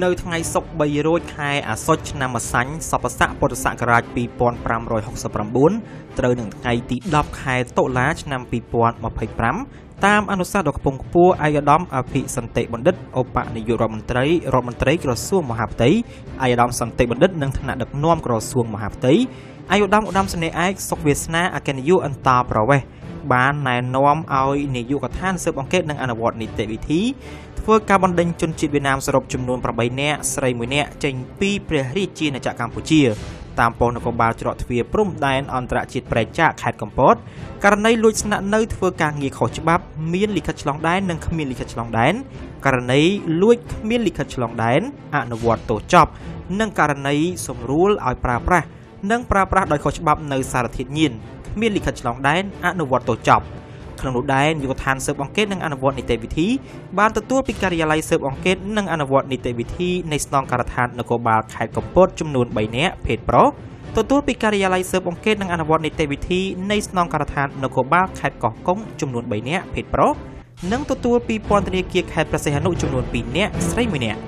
នៅថ្ងៃសុក្រ3រោចខែអាសត់ឆ្នាំម្សាញ់សពស័កពុទ្ធសករាជ2569ត្រូវនឹងថ្ងៃទី10ខែតុលាឆ្នាំ2025តាមអនុសាសន៍ដ៏ខ្ពង់ខ្ពស់ឯកឧត្តមអភិសន្តិបណ្ឌិតឧបនាយករដ្ឋមន្ត្រីក្រសួងមហាផ្ទៃឯកឧត្តមសន្តិបណ្ឌិតនិងថ្នាក់ដឹកនាំក្រសួងមហាផ្ទៃឯកឧត្តមឧត្តមសេនីយ៍ឯកសុកវាសនាអគ្គនាយកអន្តរប្រវេសន៍បានណែនាំឲ្យនាយកដ្ឋានស៊ើបអង្កេតនិងអនុវត្តនីតិវិធីធ្វើការបណ្ដេញជនជាតិវៀតណាមសរុបចំនួន8នាក់ស្រី1នាក់ចេញពីព្រះរាជាណាចក្រកម្ពុជាតាមប៉ុស្តិ៍នគរបាលច្រកទ្វារព្រំដែនអន្តរជាតិប្រែកចាកខេត្តកំពតករណីលួចស្នាក់នៅធ្វើការងារខុសច្បាប់មានលិខិតឆ្លងដែននិងគ្មានលិខិតឆ្លងដែនករណីលួចគ្មានលិខិតឆ្លងដែនអនុវត្តទោសចប់និងករណីសម្រួលឲ្យប្រើប្រាស់ដោយខុសច្បាប់នៅសារធាតុញៀនគ្មានលិខិតឆ្លងដែនអនុវត្តទោសចប់ក្នុងនោះដែរនាយកដ្ឋានស៊ើបអង្កេតនិងអនុវត្តនីតិវិធីបានទទួលពីការិយាល័យស៊ើបអង្កេតនិងអនុវត្តនីតិវិធីនៃស្នងការដ្ឋាននគរបាលខេត្តកំពតចំនួន3នាក់ភេទប្រុសទទួលពីការិយាល័យស៊ើបអង្កេតនិងអនុវត្តនីតិវិធីនៃស្នងការដ្ឋាននគរបាលខេត្តកោះកុងចំនួន3នាក់ភេទប្រុសនិងទទួលពីពន្ធនាគារខេត្តព្រះសីហនុចំនួន2នាក់ស្រី1នាក់